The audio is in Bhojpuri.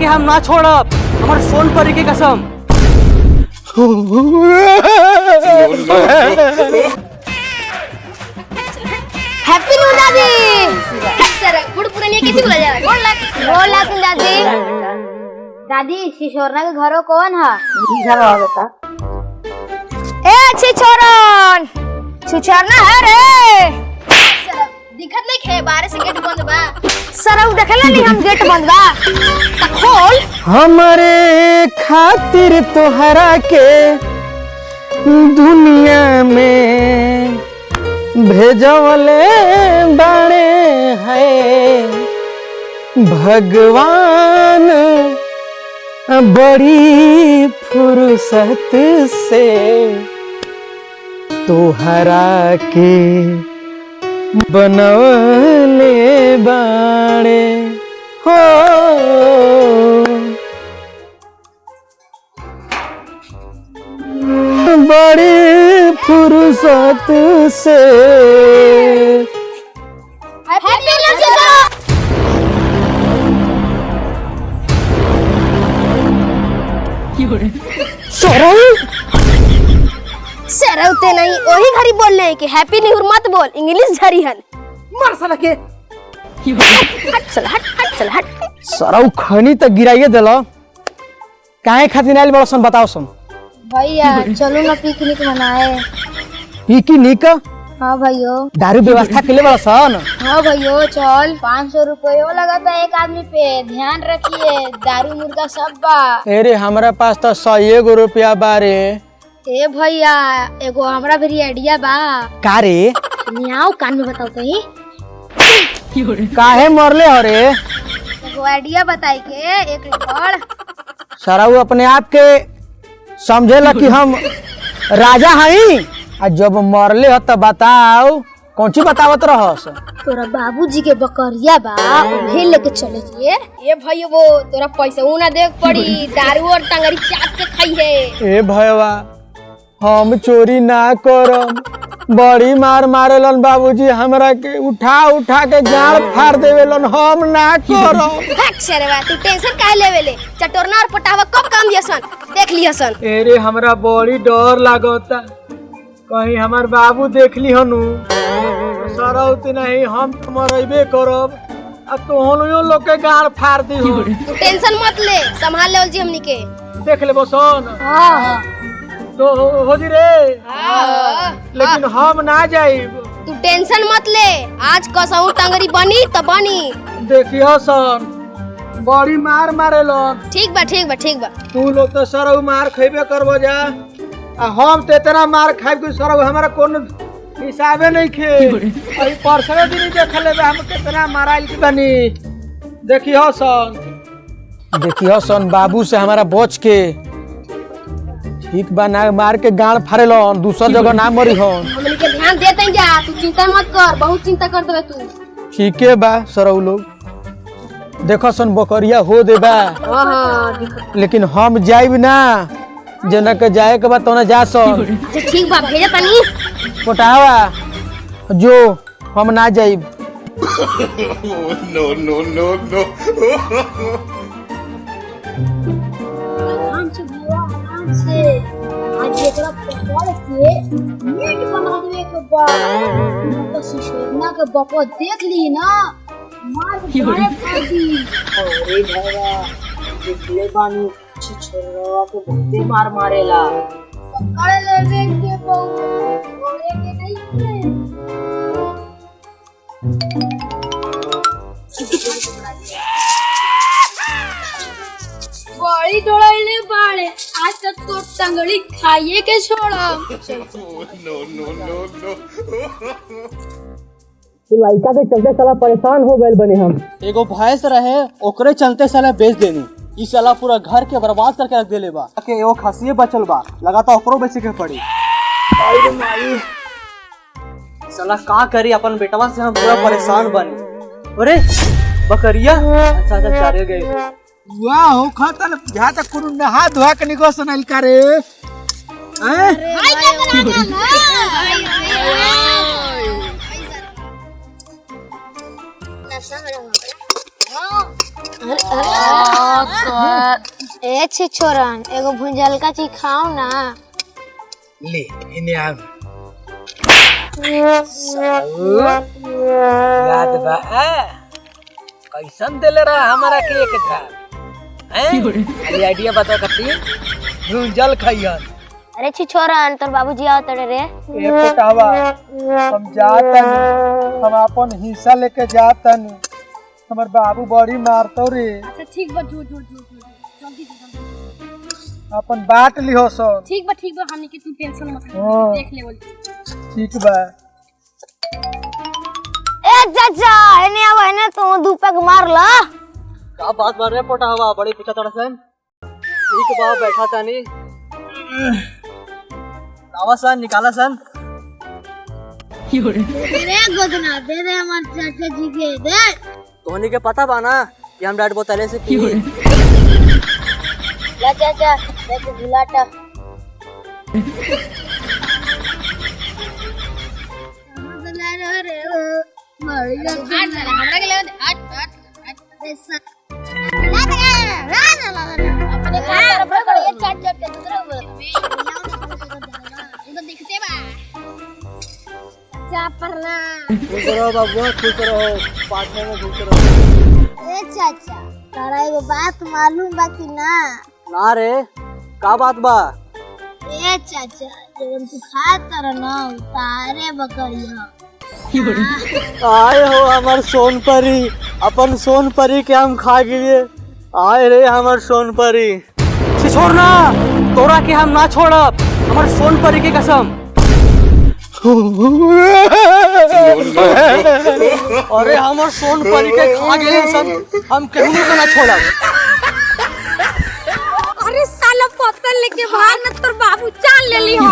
के हम ना छोड़ब, हमार सोन परी के कसम। हैप्पी न्यू दादी। सर गुड़ पुरानी कैसे बोला जाए? बोल लाख दादी। दादी शिशोरना के घरों कौन है? घर आ बेटा। ए छिछोरन छिछोरना है रे। सर दिखत नहीं खे, बाहर से गेट बंद बा। सर अब देखला नहीं हम गेट बंद बा त खोल। हमारे खातिर तोहरा के दुनिया में भेजवले बाड़े है भगवान बड़ी फुर्सत से तोहरा के बनवले बाड़े हो। बड़ी फुर्सत से हैप्पी न्यू ईयर। सरौते नहीं वही घड़ी बोल रहे हैं कि हैप्पी न्यू ईयर मत बोल, इंग्लिश झरी हन। मार साला के। हट चल हट। सरौ खनी तक गिराइए दिलो, काहे खातिर आइल बड़सन बताओ सन। भैया चलो ना पिकनिक मनाए। पिकनिक? हाँ भैया। दारू व्यवस्था के लिए बड़सन? हाँ भैया चल। 500 रुपये लगता है एक आदमी पे, ध्यान रखिए दारू मुर्गा सब बा। अरे हमारा पास तो 100 रुपया बारे। ए भैया एगो हमरा भी आइडिया बा। का रे? नियाओ कान में बताओ कहीं। काहे मरले हो रे? एगो आइडिया बताई के एक रिकॉर्ड। सरौ अपने आप के समझेला कि हम राजा हई, आ जब मरले हो तब बताओ कौन ची बतावत रहस? तोरा बाबूजी के बकरिया बा, उन्हें लेके चले जिए। ए भैया वो तोरा पैसा ना देख पड़ी, दारू और टंगरी चाट के खाई है। ए भैया हम चोरी ना करम, बड़ी मार मारेलन बाबूजी हमरा के, उठा के गाड़ फाड़ देवेलन, हम ना करम। हट सरवा तू टेंशन काहे लेवेले? चटोरना और पटावा कब काम दियसन देख लियसन। अरे हमरा बड़ी डर लागता, कहीं हमार बाबू देख ली हनु सरौत नहीं हम मरबे करब, आ तोहनो लोग के गाड़ फाड़ दी हो। तू टेंशन मत ले, संभाल लेवल जी हमनी के। देख ले बसन। हां तो हो जी रे। हां लेकिन हम ना जाइब। तू टेंशन मत ले, आज कसऊ टंगरी बनी त बनी। देखियो सन बड़ी मार मारेलन। ठीक बा। तू लोग तो सरौ मार खइबे करबो जा, आ हम तो इतना मार खाइब कि सरौ हमारा कोनो हिसाबे नहीं खे। अई परसरे दिन देख लेबे हम कितना माराइल की बनी। देखियो सन बाबू से हमारा बच के, ठीक बा ना मार के गाड़ फाड़ेलन, दूसर जगह ना मरी हन। हमनी के ध्यान देते जा, तू चिंता मत कर, बहुत चिंता कर देबे तू। ठीके बा सरौ लोग, देखो सन बकरिया हो देबा। हां लेकिन हम जाइब ना, जना के जाए के बाद तो ना जा सन। ठीक बा भेजा तनी। पोटावा जो हम ना जाइब। No. आराम से आज एकरा पकड़ के मीट बना देवे के बाद तो शिशोरना के बपो देख ली ना, मार के फाड़ दी। अरे भैया देखले बानी छिछोरवा के बहुते मार मारेला। पकड़ लेवे के बहु छोड़े के नहीं है। बड़ी डोड़ाइले बाड़े, आज तक तो टंगड़ी खाइए के छोड़ा। No. लड़का के चलते साला परेशान हो गए बने हम। एगो भैंस रहे ओकरे चलते साला बेच देनी, ई साला पूरा घर के बर्बाद करके रख देले बा। के एगो खसिए बचल बा, लगाता ओकरो बेचे के पड़ी। अरे माई साला का करी, अपन बेटवा से हम पूरा परेशान बने। अरे बकरिया अच्छा चारे गए। वाह हो खाता न जहां तक कुनु नहा धोआ के निको सनल करे। हैं भाई क्या करा ना छे छोरन एगो भुंजल का चीज खाओ ना। ले इने आ याद बा कैसन देले रहा हमारा के एक झाड़ अरे आइडिया बता कती भुंजल खइयन। अरे छी छोरन तोर बाबूजी आओ तड़े रे। ए पोटावा हम जातनी, हम अपन हिस्सा लेके जातनी, हमर बाबू बड़ी मारतो रे। अच्छा ठीक बा जो जल्दी अपन बात लिहो सो। ठीक बा हमनी के तू टेंशन मत ले, हाँ। देख ले बोल। ठीक बा। ए चाचा एने आवा एने तो दू पैक मार ला। का बात मार रे पोटावा बड़ी पूछा तोड़ा सन। ठीक बा बैठा तानी। आवा सन निकाला सन। रे गोदना दे दे हमार चाचा जी के दे। तोहनी के पता बा ना कि हम रेड बोतले से पी। ला चाचा देख गुलाटा। हमरा के ले ऐसा अपने घर पर पकड़ ये चाट चाट के दूसरा इधर दिखते बा अच्छा परना। खुश रहो बाबू, खुश रहो, पाछे में खुश रहो। ए चाचा तारा एगो बात मालूम बा कि ना? ना रे का बात बा? ए चाचा जब तू खात तर ना तारे बकरिया आए हो हमार सोन परी, अपन सोन परी के हम खा गिए। आए रे हमार सोन परी, छोड़ना तोरा के हम ना छोड़ब, हमार सोन परी की कसम। अरे हमार सोन परी के खा गए सब, हम कहीं को ना छोड़ब। अरे साला पत्थर लेके भाग न तोर बाबू जान ले ली हो।